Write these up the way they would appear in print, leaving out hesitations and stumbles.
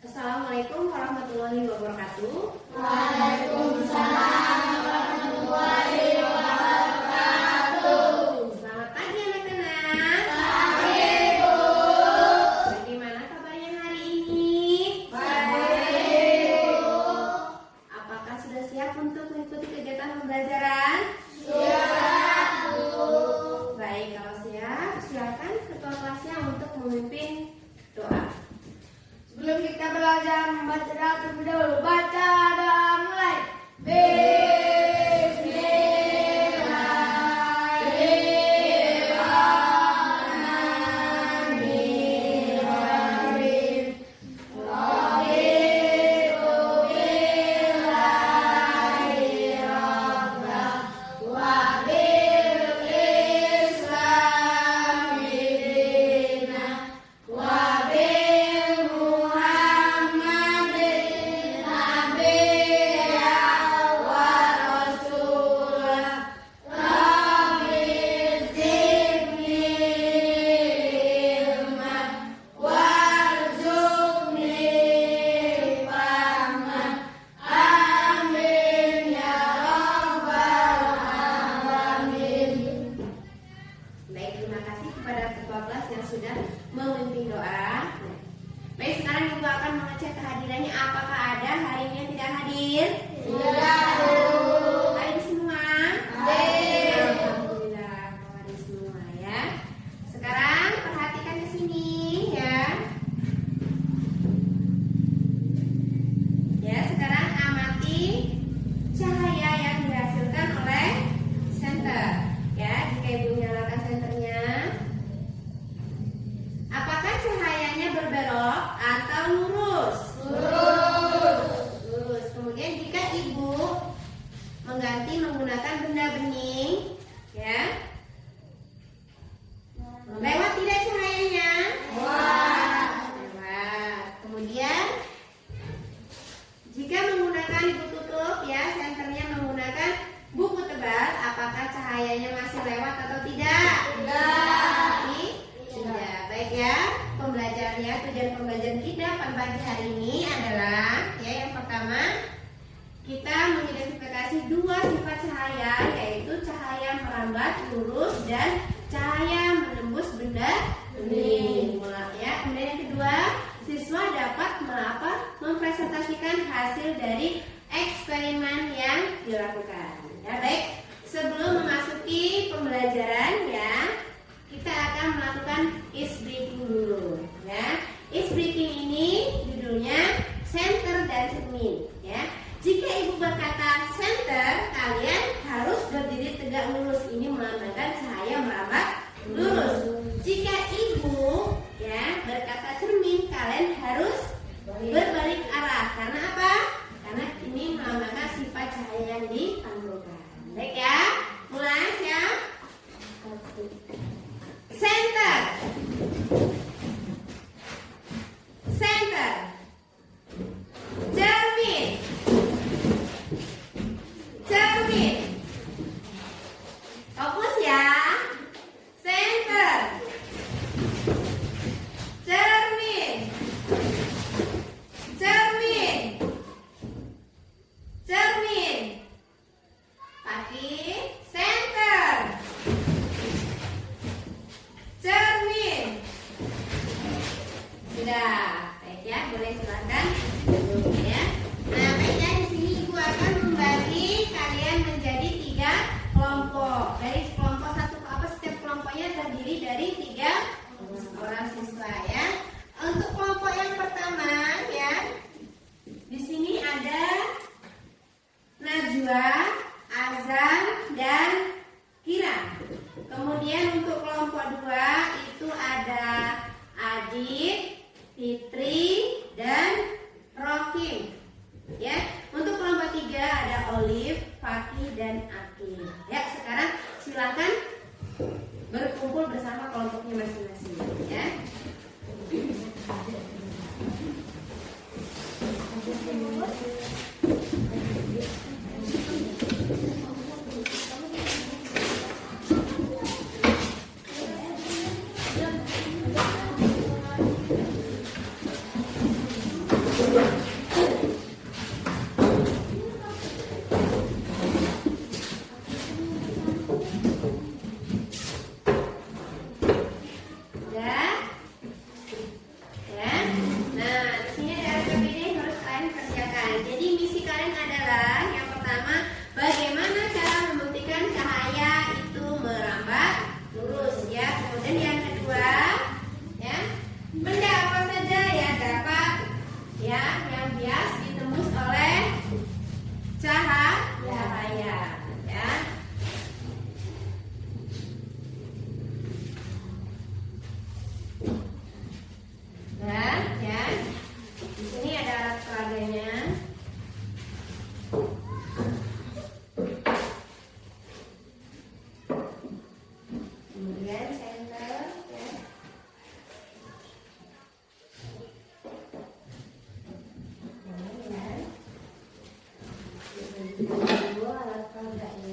Assalamualaikum warahmatullahi wabarakatuh. Waalaikumsalam warahmatullahi wabarakatuh. Selamat pagi anak-anak. Pagi, Bu. Bagaimana kabarnya hari ini? Baik, Bu. Apakah sudah siap untuk mengikuti kegiatan pembelajaran? Siap, Bu. Baik, kalau siap, silakan ketua kelasnya untuk memimpin doa. Sebelum kita belajar membaca doa terlebih dahulu, baca doa mulai. Bismillahirrahmanirrahim. Raditu billahi rabban wa bil islami dinan wa bil Muhammadin nabiyyan wa rasulan. Rabbi zidni ilman warzuqni fahman. Amin ya rabbal alamin. Baik, terima kasih kepada ketua kelas yang sudah memimpin doa. Baik, sekarang Ibu akan mengecek kehadirannya. Apakah ada hari ini yang tidak hadir? Tidak, Bu. Hadir semua? Hadir. Alhamdulillah, hadir semua ya. Sekarang perhatikan ke sini ya. Ya, sekarang amati cahaya yang dihasilkan oleh senter. Ya, jika Ibu nyalakan senternya, apakah cahayanya berbelok atau lurus? Lurus. Kemudian jika Ibu mengganti menggunakan benda bening, ya, lewat tidak cahayanya? Lewat. Kemudian jika menggunakan Ibu tutup, ya, senternya menggunakan buku tebal, apakah cahayanya masih lewat atau tidak? Tidak. Baik ya, pembelajarannya, tujuan pembelajaran kita pada pagi hari ini adalah, ya, yang pertama kita mengidentifikasi dua sifat cahaya, yaitu cahaya merambat lurus dan cahaya menembus benda bening. Ya. Kemudian yang kedua, siswa dapat mempresentasikan hasil dari eksperimen yang dilakukan. Ya, baik. Sebelum memasuki pembelajaran, ya, kita akan melakukan is breaking dulu. Ya, is breaking ini judulnya center dan cermin. Ya, jika Ibu berkata center, kalian harus berdiri tegak lurus. Ini melambangkan cahaya merambat lurus. Jika Ibu, ya, berkata cermin, kalian harus berbalik arah. Karena apa? Karena ini melambangkan sifat cahaya yang dipantulkan. Baik ya, mulai siap. Center. Center. Cermin. Cermin. Fokus ya. Center. Cermin. Cermin. Cermin. Kaki. Center. Cermin. Sudah. Baik ya, boleh silakan duduk ya. Nah, baiknya di sini Ibu akan membagi kalian menjadi 3 kelompok. Dari kelompok satu setiap kelompoknya terdiri dari 3 orang siswa ya. Untuk kelompok yang pertama ya, di sini ada Najwa, Azam, dan Kira. Kemudian untuk kelompok 2 itu ada Adit, Fitri, dan jadi misi kalian adalah yang pertama, bagaimana cara membuktikan cahaya itu merambat lurus ya. Kemudian yang kedua, ya, benda apa saja yang dapat ya yang bias ditembus oleh cahaya ya. Nah, ya. Di sini ada alat peraganya. Kemudian senter ya. Kemudian dulu alat peraganya.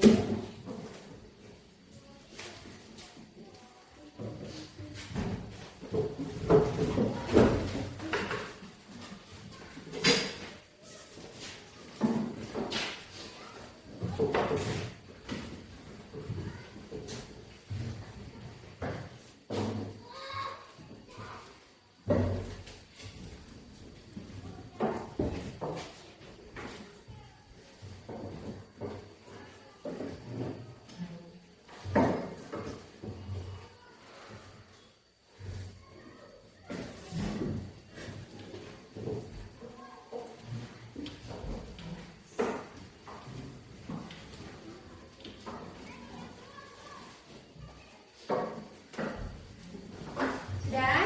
Dan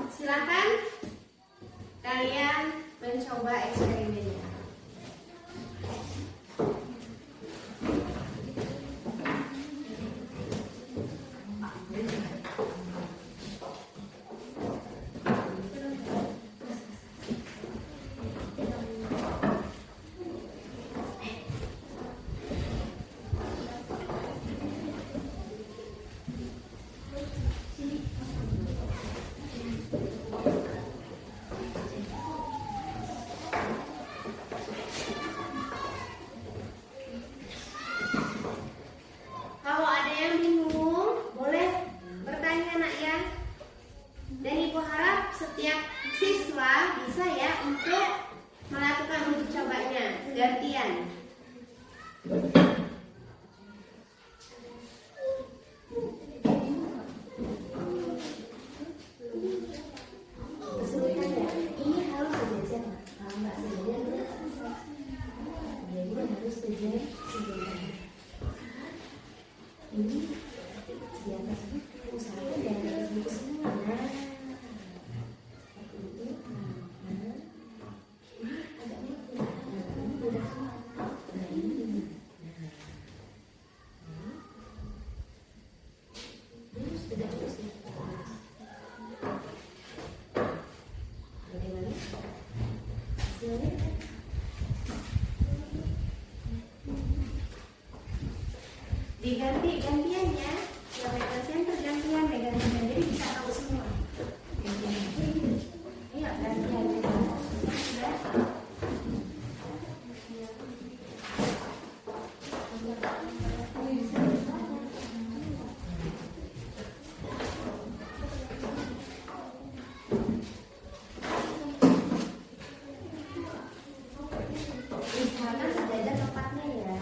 silakan kalian mencoba eksperimennya. Kalau ada yang bingung, boleh bertanya nak ya. Dan ibu harap setiap siswa bisa ya untuk melakukan uji cobanya gantian. Kesulitannya ini harus sejajar, kalau nggak sejajar tidak bisa. Jadi harus sejajar. Ini di atas usahakan dari atas buku semua. Nah, seperti itu. Nah, ini agak mirip. Nah, ini udah semua. Nah, ini. Nah, lurus tidak lurus ya. Bagaimana? Hasilnya? Diganti gantian ya, yang megang center gantian megang gantian, jadi bisa tahu semua. Iya gantian ya. Usahakan sejajar tempatnya ya.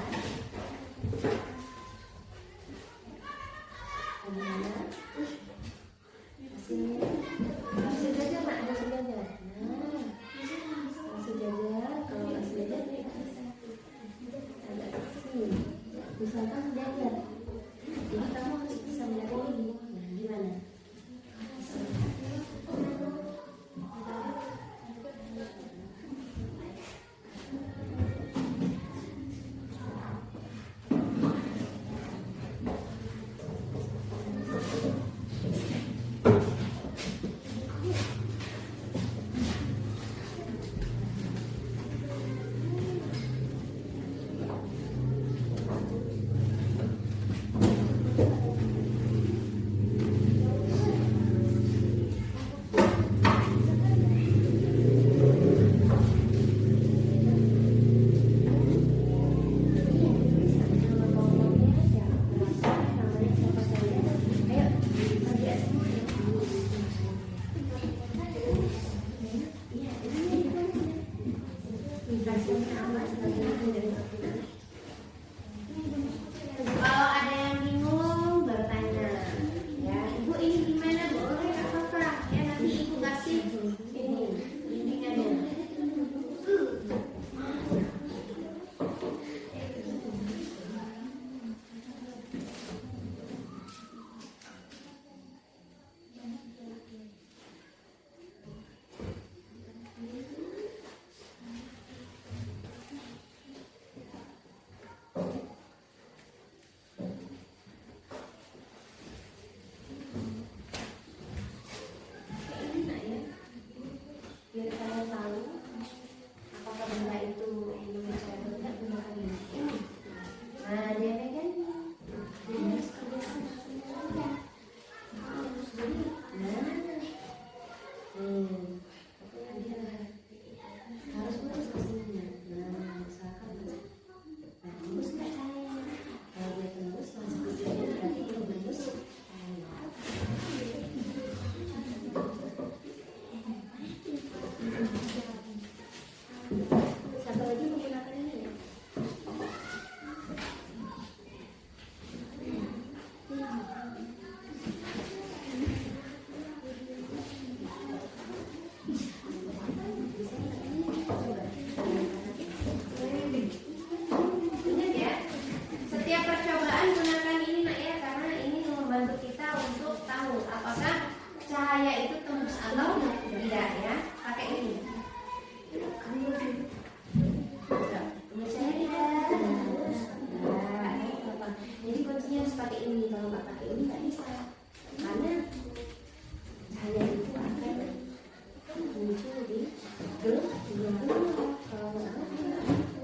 Gelap, belum gelap. Kalau anak gelap gitu.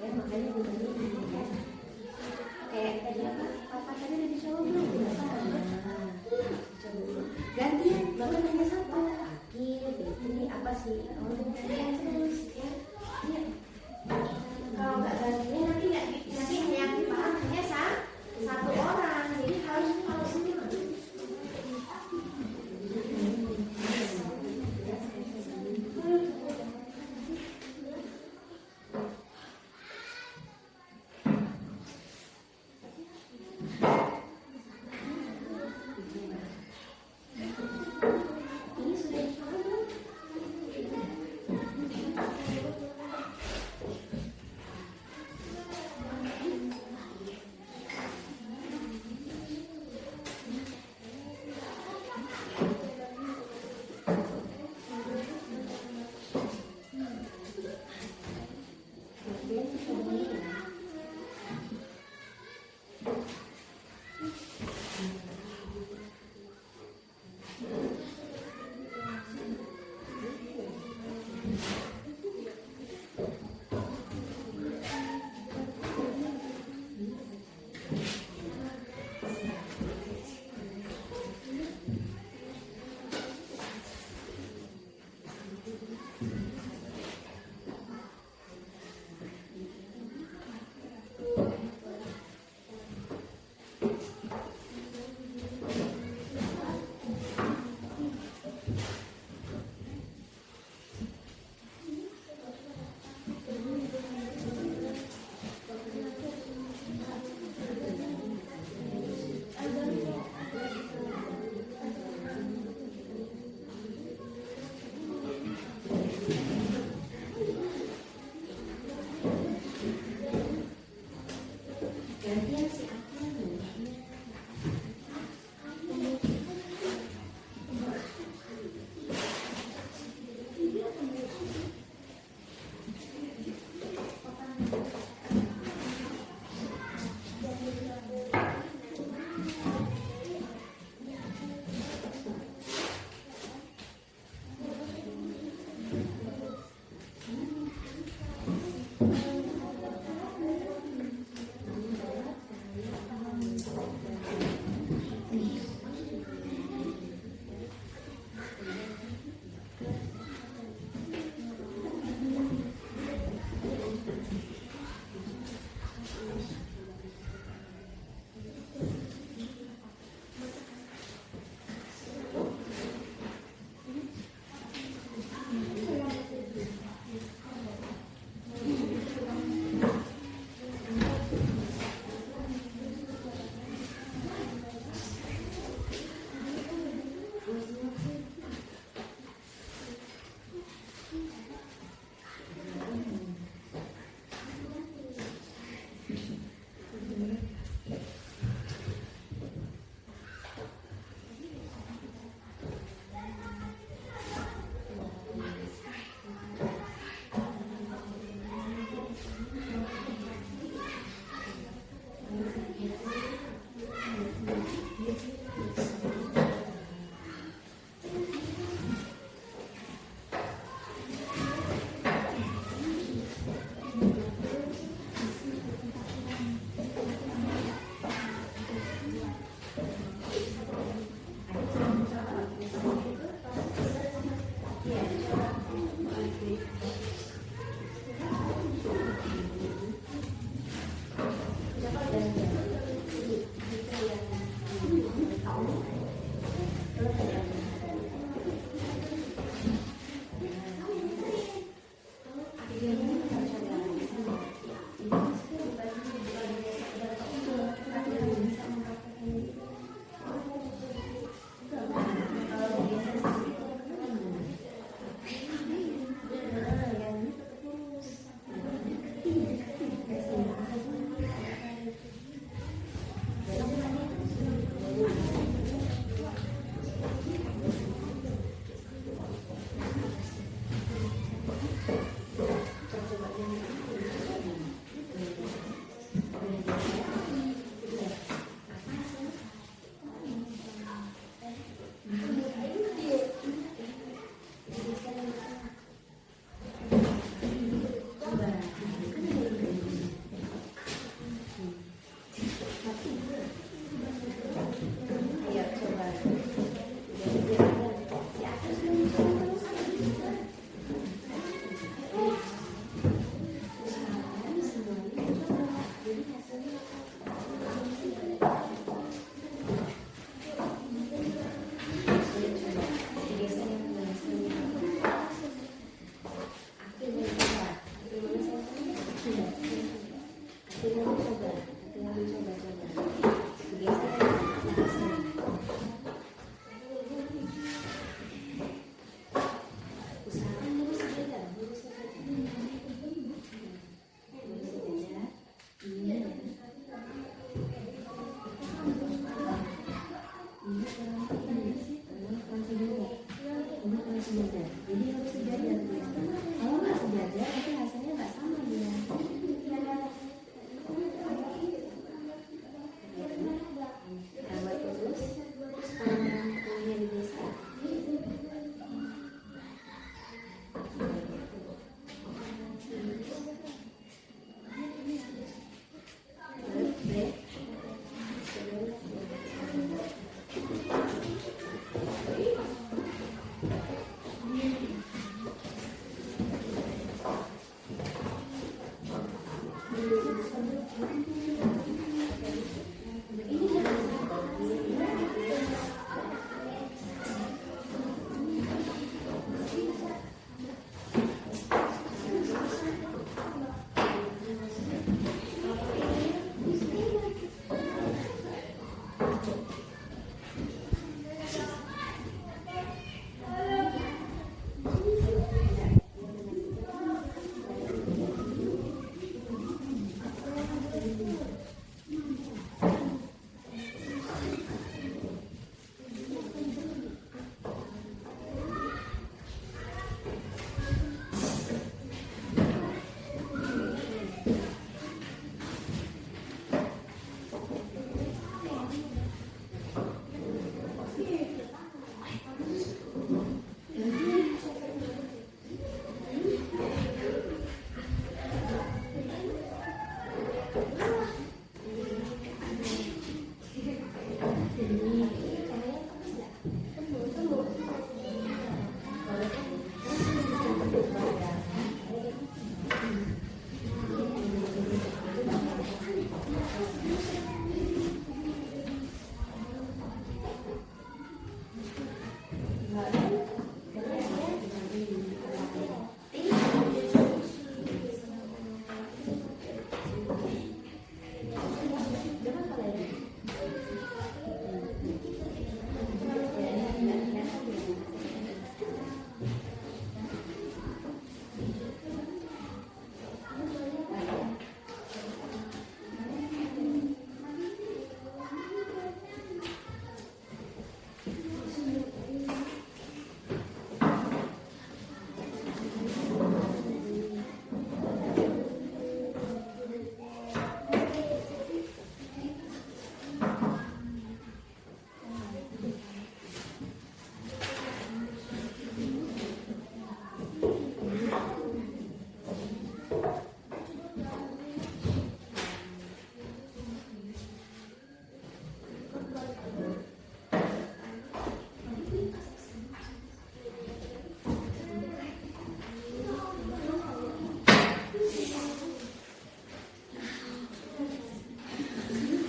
Ya makanya gue tadi ya. Kayak tadi apa? Papa tadi udah dicoba belum? Belum apa? Coba dulu. Gantian, bapak nanya satu. Ini apa sih? Oh, gantian terus ya. Iya. Kalau nggak gantian nanti yang dipaham hanya satu orang. Jadi harus semua. Ini sudah dicoba belum?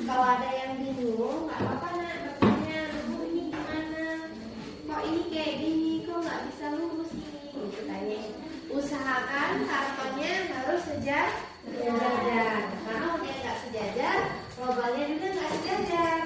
Kalau ada yang bingung, nggak apa-apa nak bertanya, Bu ini gimana? Kok ini kayak gini, kok nggak bisa lurus ini? Gitu tanya. Usahakan kartonnya harus sejajar. Karena dia nggak sejajar, lubangnya juga nggak sejajar.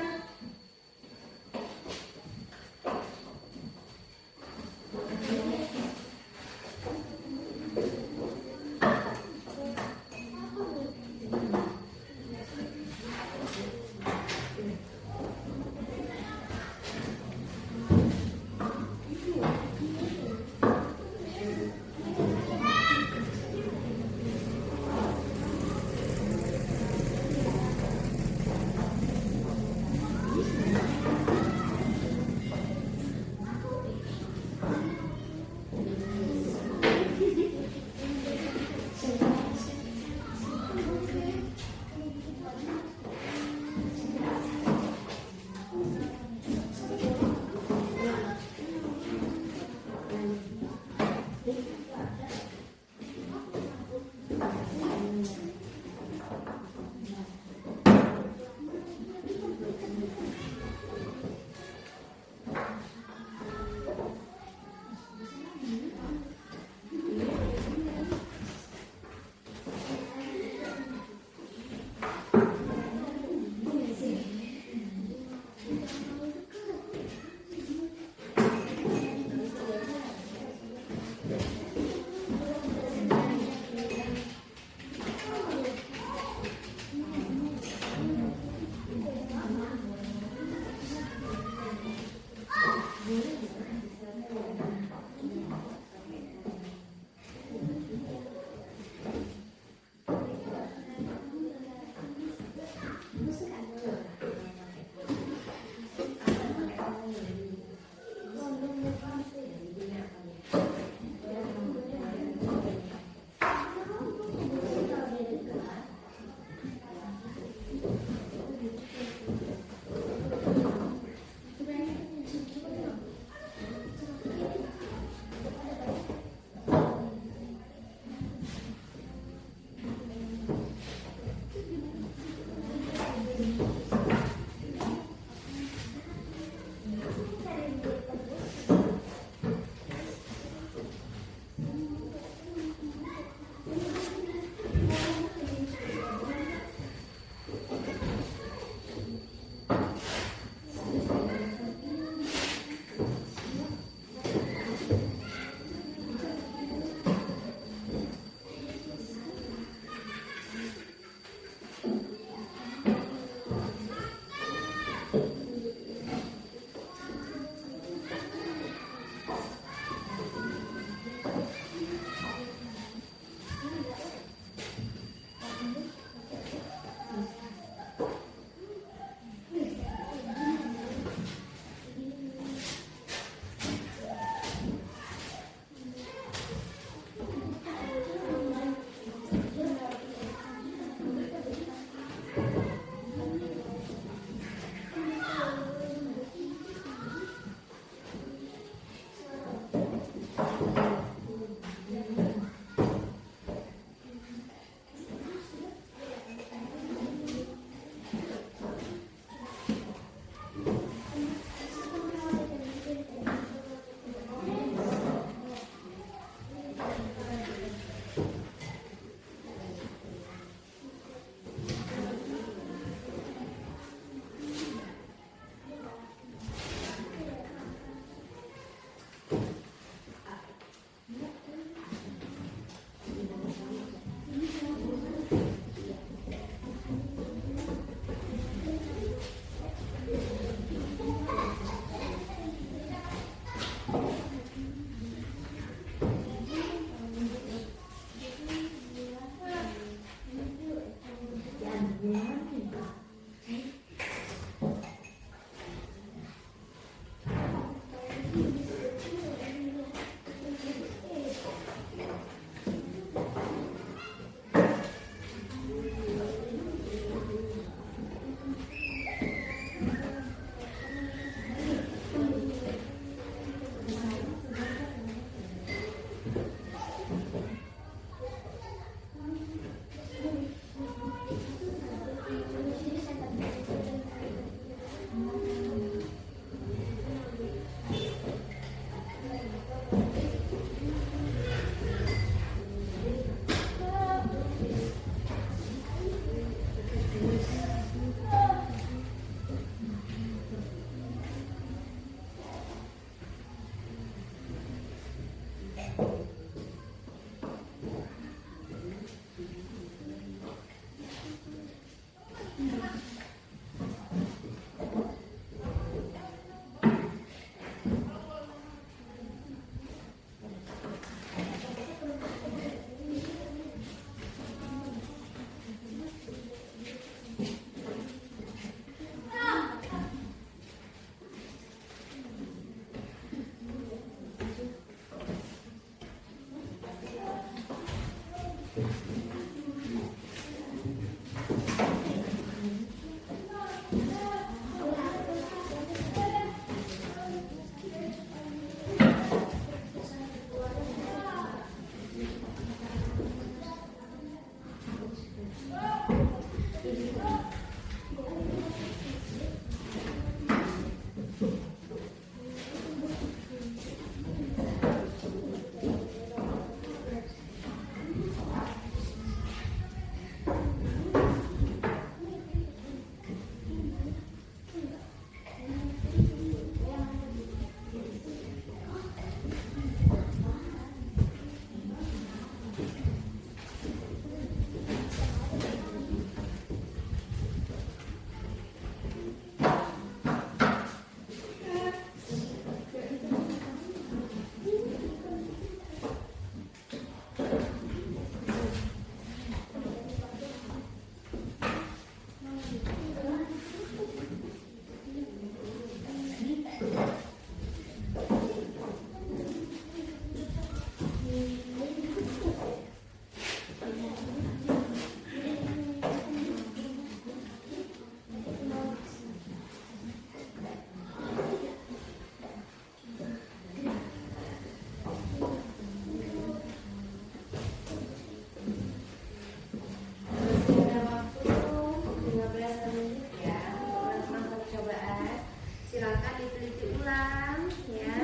Silakan diteliti ulang ya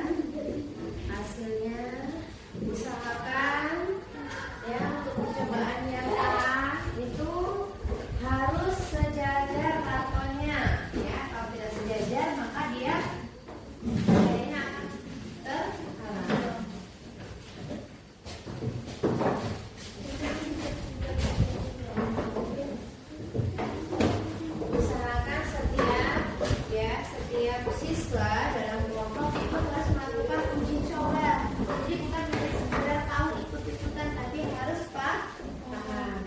hasilnya, usahakan ya untuk percobaan yang A itu harus sejajar kartonnya ya, kalau tidak sejajar maka dia kayaknya akan terhalang. Usahakan setiap siswa dalam kelompok itu harus melakukan uji coba. Jadi bukan hanya sekedar tahu ikut-ikutan, tapi harus paham.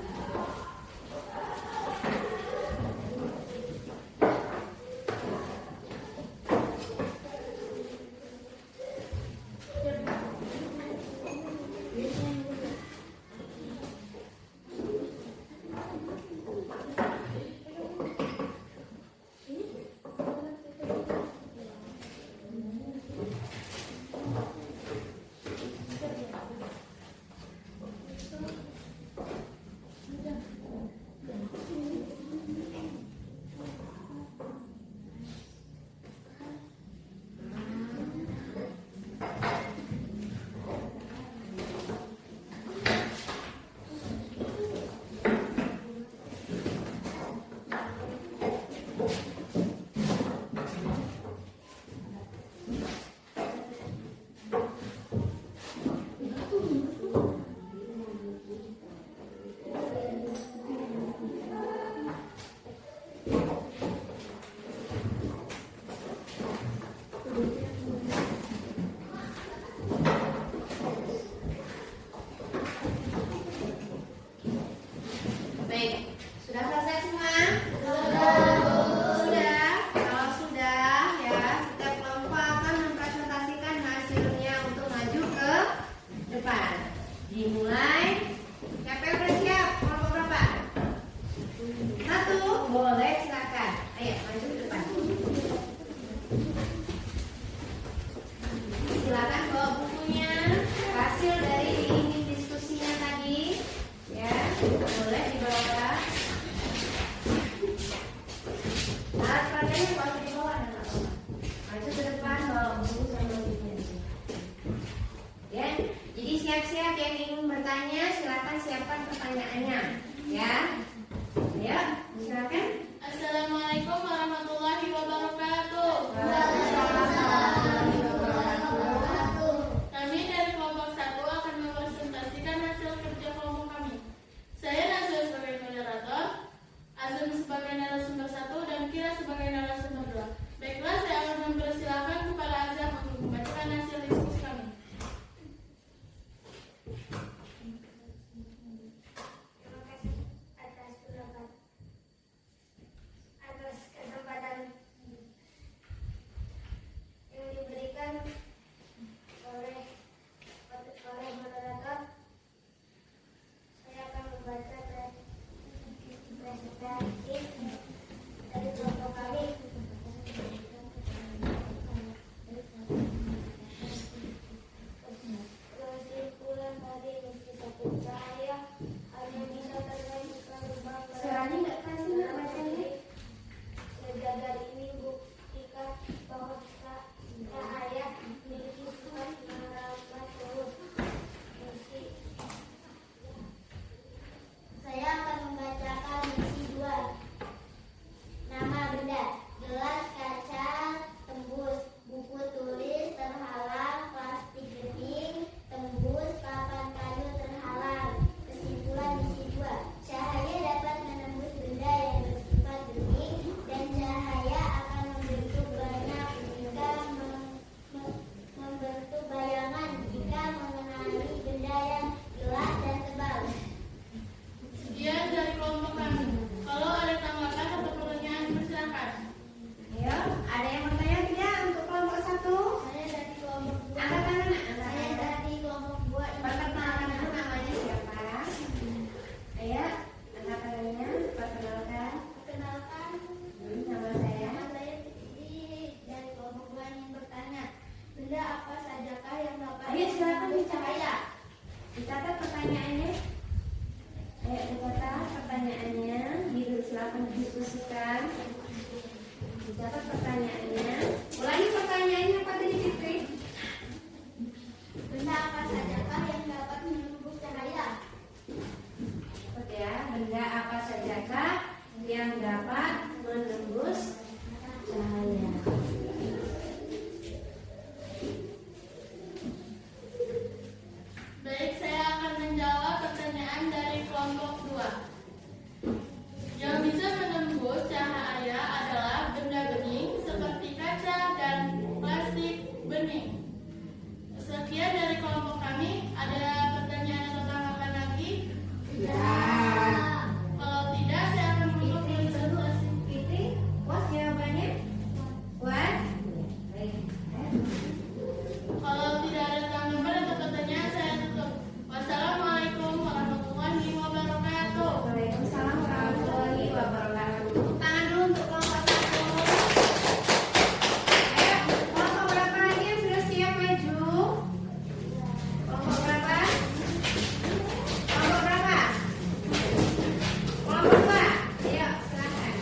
Baik, sudah selesai semua? Sudah. Kalau sudah ya, setiap kelompok akan mempresentasikan hasilnya untuk maju ke depan. Dimulai. Siapa yang udah siap? Kelompok berapa? 1, boleh silakan. Ayo maju ke depan. Silakan bawa bukunya, hasil dari ini diskusinya tadi, ya boleh dibawa. Alat pakainya kalau dibawa ada nggak apa-apa. Maju ke depan bawa buku sama bukunya. Ya, jadi siap-siap yang ingin bertanya, silakan siapkan pertanyaannya, ya. Ayo, silakan. Assalamualaikum warahmatullahi wabarakatuh. Kami dari kelompok 1 akan mempresentasikan hasil kerja kelompok kami. Saya Nazul sebagai moderator, Azum sebagai narasumber 1, dan Kira sebagai narasumber 2. Baiklah, saya akan mempersilahkan kepada Azam untuk membacakan hasil diskusi kami. Terima kasih. Dicatat pertanyaannya. Ulangi pertanyaannya apa tadi Fitri? Benda apa sajakah yang dapat menembus cahaya? Oke ya, benda apa sajakah yang dapat menembus cahaya? Baik, saya akan menjawab pertanyaan dari kelompok 2. Yang bisa menembus cahaya adalah benda bening seperti kaca dan plastik bening. Sekian dari kelompok kami. Ada pertanyaan atau tanggapan lagi? Kalau tidak, saya akan menutup presentasi. Fitri, puas jawabannya? Puas? Baik. Kalau tidak ada tanggapan atau pertanyaan, saya tutup. Wassalamualaikum warahmatullahi wabarakatuh. Waalaikumsalam warahmatullahi wabarakatuh. Tepuk tangan dulu untuk kelompok 1. Ayo, kelompok berapa lagi yang sudah siap maju? Kelompok berapa? Kelompok berapa? Kelompok 2. Ayo, silakan.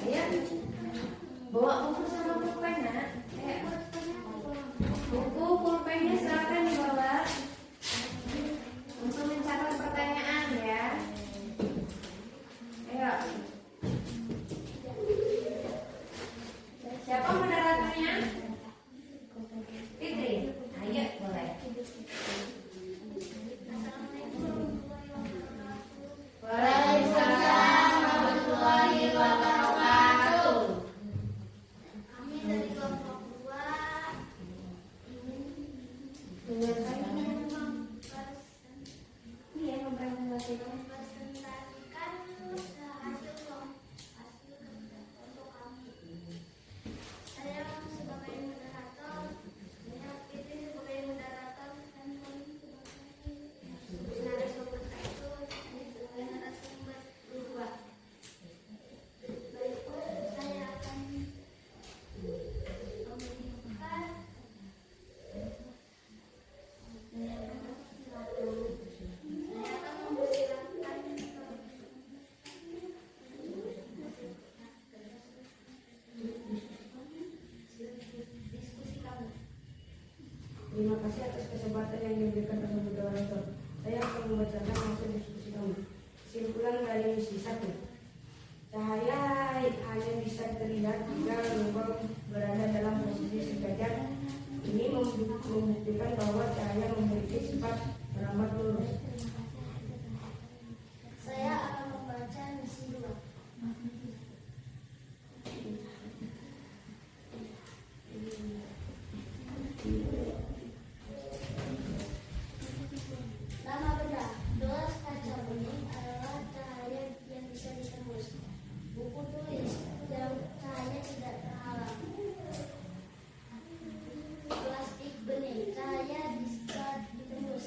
Ayo, bawa buku sama pulpen, Nak. Ayo. Buku, pulpennya silakan dibawa untuk mencatat pertanyaan ya. Ayo. Siapa moderatornya? Fitri. Ayo, boleh. Waalaikumsalam warahmatullahi wabarakatuh. Kami dari kelompok 2 Dengan saya ingin iya mempresentasikan. mempresentasikan hasil kerja kelompok kami. Saya sebagai moderator, saya Fitri sebagai moderator, dan kami sebagai narasumber 1 dan sebagai narasumber 2. Baik, saya akan memberikan diskusi kami. Terima kasih atas kesempatan yang diberikan kepada moderator. Saya akan membacakan hasil diskusi kami. Kesimpulan dari misi 1. Cahaya hanya bisa terlihat jika lubang berada dalam posisi sejajar. Ini membuktikan bahwa cahaya memiliki sifat merambat lurus. Saya akan membaca misi 2. Nama benda gelas kaca bening adalah cahaya yang bisa ditembus. Buku tulis yang cahaya tidak terhalang. Plastik bening cahaya bisa ditembus.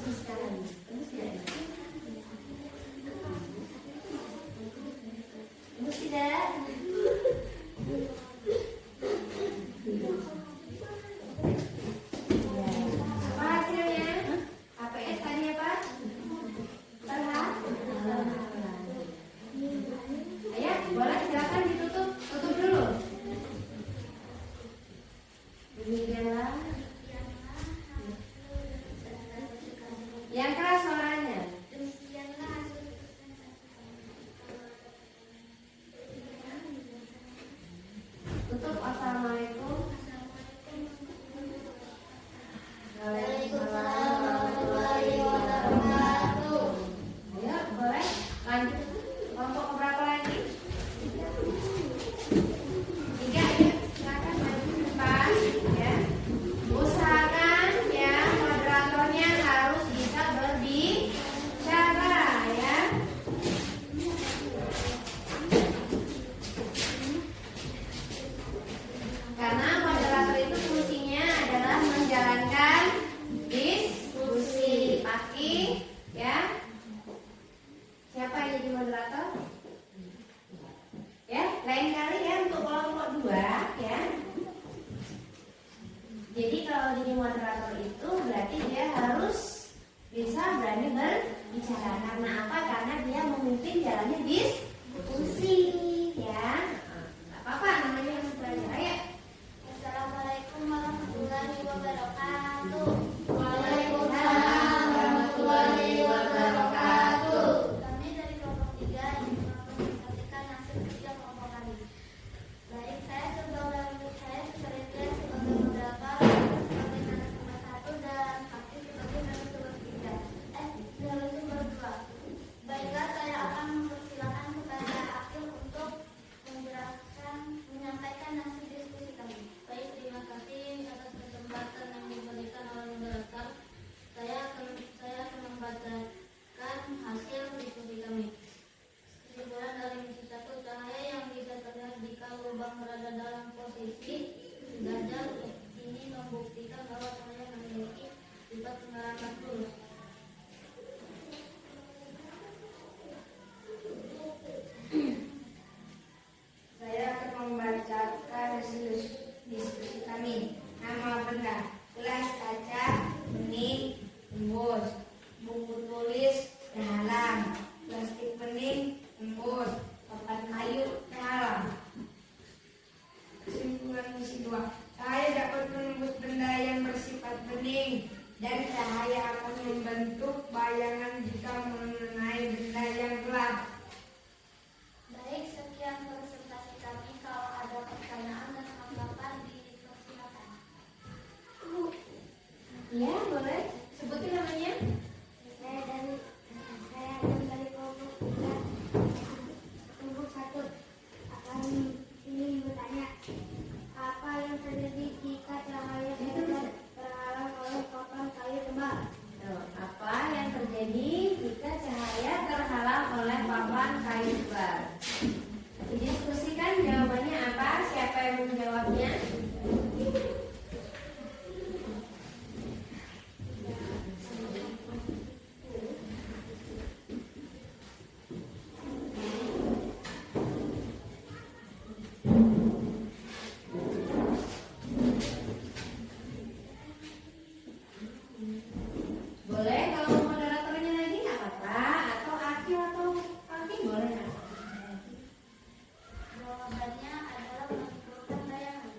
diskusikan lagi. Tembus tidak? Tembus tidak? Apa hasilnya? HPS tadi apa? Terhadap. Ayo, boleh silakan ditutup. Tutup dulu. Demikianlah. Yang keras suaranya. Tutup. Assalamualaikum. Waalaikumsalam warahmatullahi wabarakatuh. Ayo, boleh lanjut. Kelompok berapa lagi? 3 ya. Silakan maju ke depan ya. Usahakan ya moderatornya harus bisa berbicara ya. Karena moderator itu fungsinya adalah menjalankan diskusi. Paki ya. Siapa yang jadi moderator? Ya, lain kali ya untuk kelompok 2 ya. Jadi kalau jadi moderator itu berarti dia harus bisa berani berbicara. Karena apa? Karena dia memimpin jalannya diskusi ya. Gak apa-apa namanya yang belajar ya. Assalamualaikum warahmatullahi wabarakatuh. Waalaikumsalam warahmatullahi wabarakatuh. Kami dari kelompok 3 ingin mempresentasikan hasil kerja kelompok kami. Baik, saya sebagai moderator, sebagai narasumber 1 dan Akil sebagai narasumber 3. Narasumber 2. Baiklah, saya akan mempersilakan kepada Akil untuk menyampaikan hasil diskusi kami. Baik, terima kasih atas kesempatan yang diberikan oleh moderator. Saya akan membacakan hasil diskusi kami. Kesimpulan dari misi 1, cahaya yang bisa terlihat jika lubang berada dalam posisi sejajar ini membuktikan bahwa cahaya memiliki sifat pengarahan lurus. Saya akan membacakan hasil diskusi kami. Nama benda: gelas kaca, bening, embus. Buku tulis, terhalang. Plastik bening, embus. Papan kayu, terhalang. Kesimpulan misi 2. Cahaya dapat menembus benda yang bersifat bening, dan cahaya akan membentuk bayangan jika mengenai benda yang gelap. Baik, sekian presentasi kami. Kalau ada pertanyaan dan tanggapan dipersilakan. Ya, boleh. Sebutin namanya. Saya dari kelompok 3 kelompok 1 akan ingin bertanya, apa yang terjadi jika cahaya terhalang oleh papan kayu tebal? Apa yang terjadi jika cahaya terhalang oleh papan kayu tebal? Didiskusikan jawabannya apa? Siapa yang menjawabnya? Boleh kalau moderatornya lagi nggak apa-apa, atau Akil atau Paki boleh nggak? Jawabannya adalah menentukan bayangan.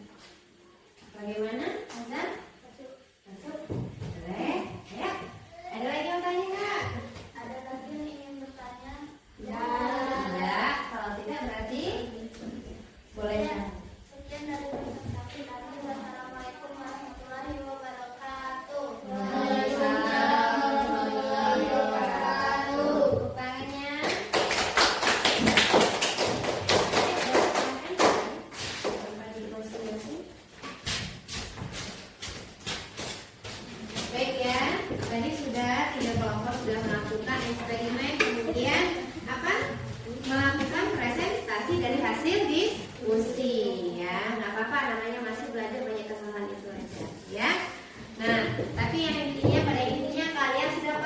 Bagaimana, Azan? Masuk? Boleh? Ya. Ada lagi yang tanya nggak? Ada lagi yang ingin bertanya? Tidak. Kalau tidak berarti boleh. Sekian dari presentasi kami. Wassalamualaikum warahmatullahi wabarakatuh. Waalaikumsalam warahmatullahi wabarakatuh. Tepuk tangannya. Baik ya, tadi sudah 3 kelompok sudah melakukan eksperimen, kemudian apa? Melakukan presentasi dari hasil diskusi ya. Nggak apa-apa, namanya masih belajar, banyak kesalahan itu aja ya. Nah, tapi yang intinya pada intinya kalian sudah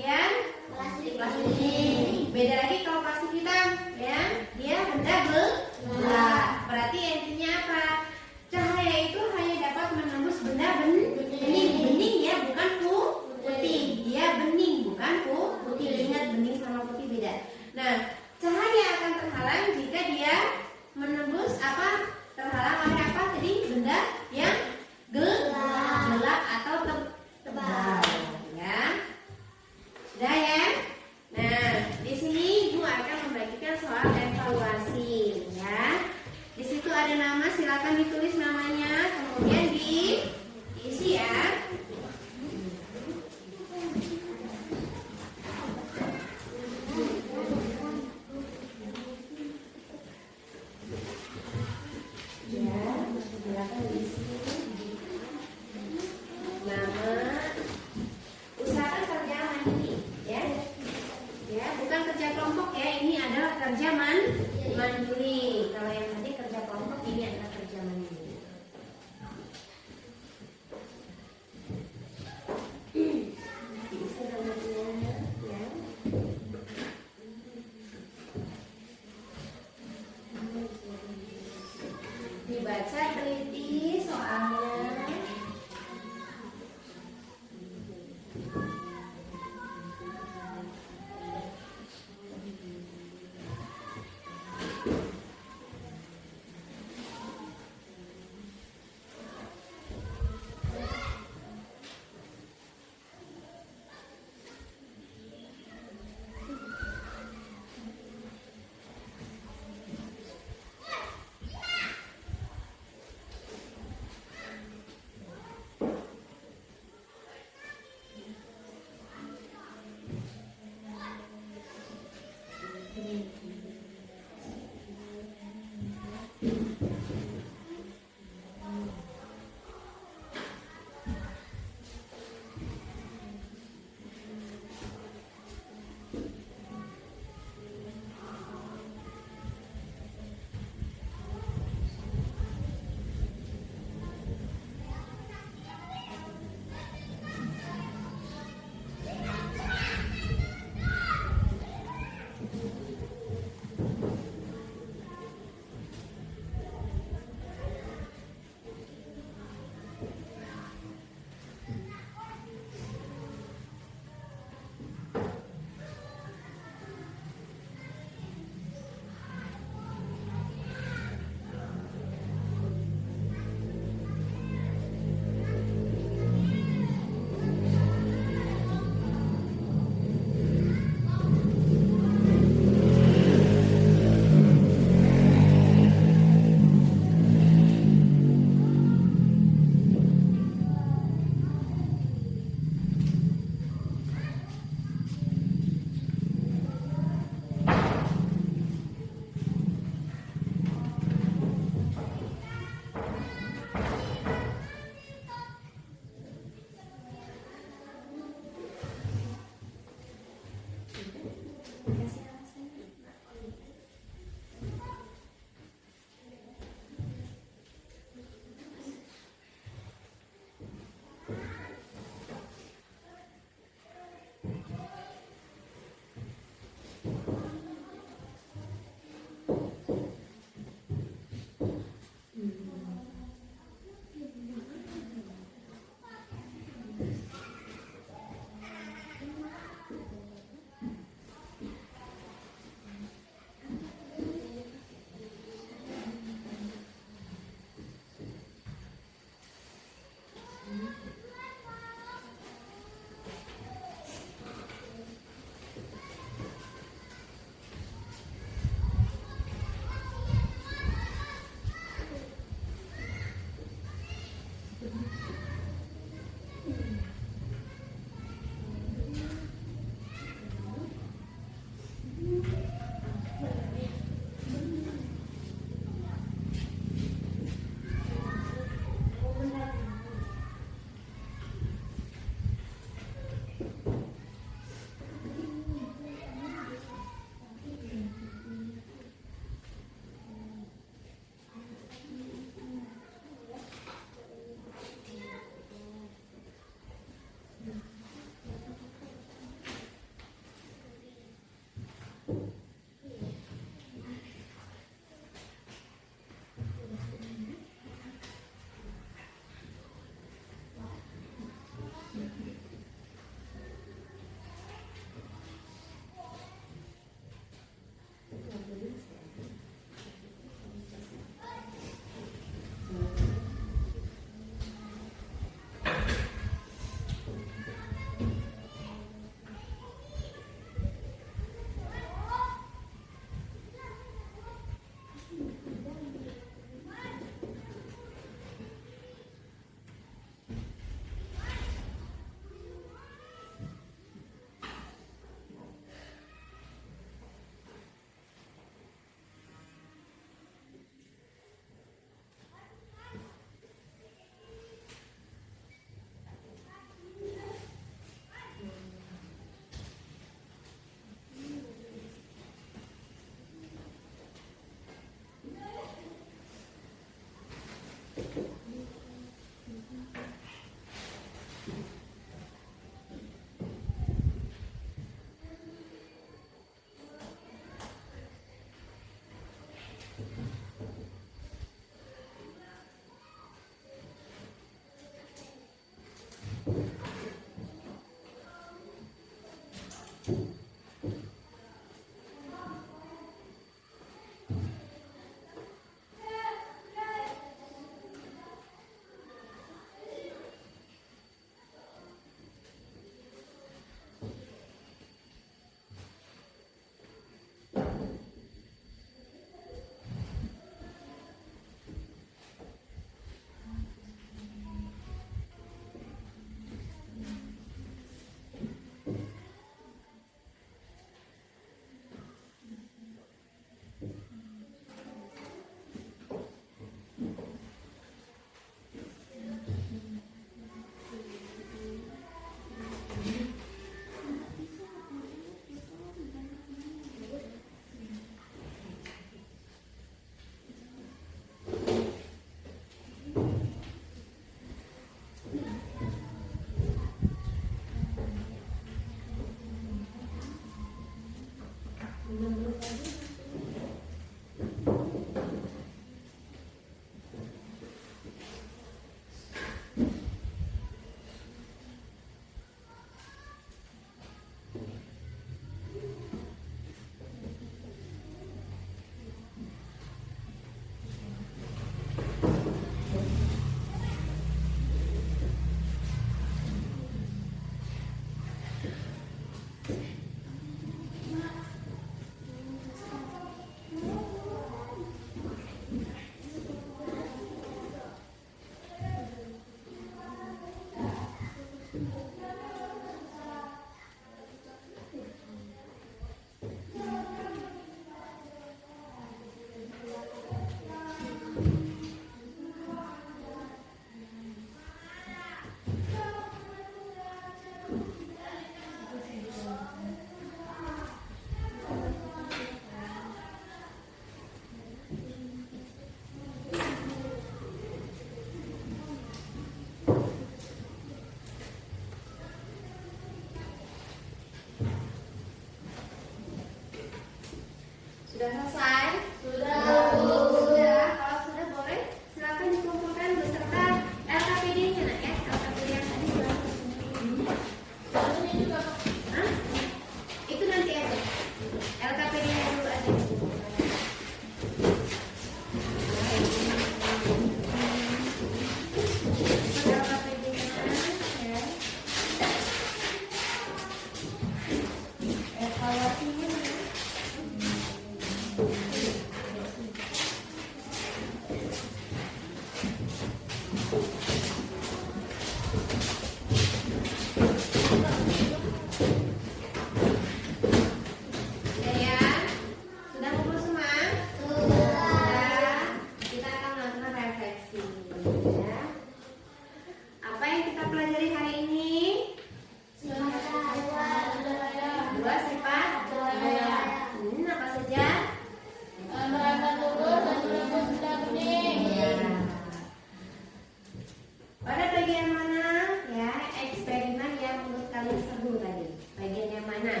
bagian mana ya eksperimen yang menurut kalian seru tadi? Bagian yang mana?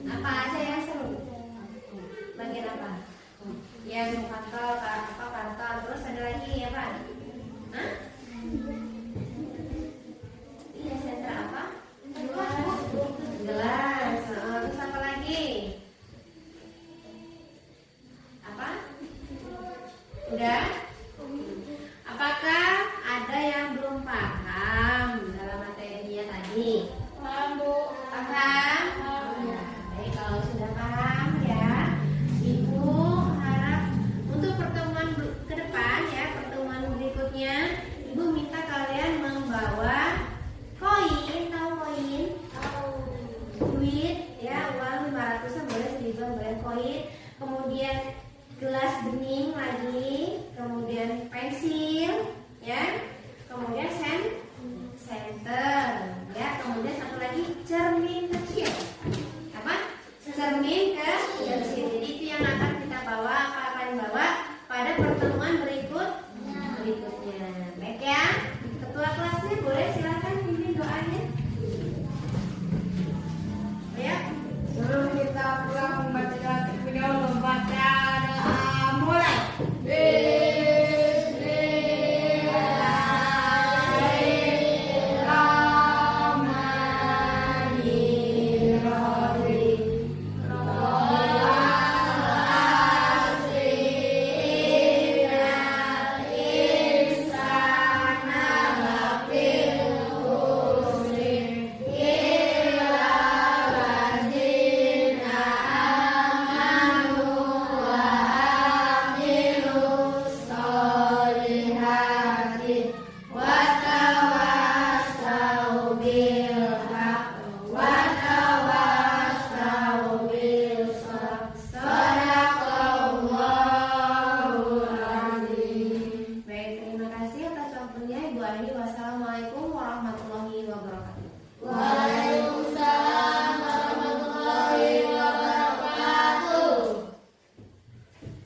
Apa aja yang seru? Bagian apa? Yang kantor, terus ada lagi apa?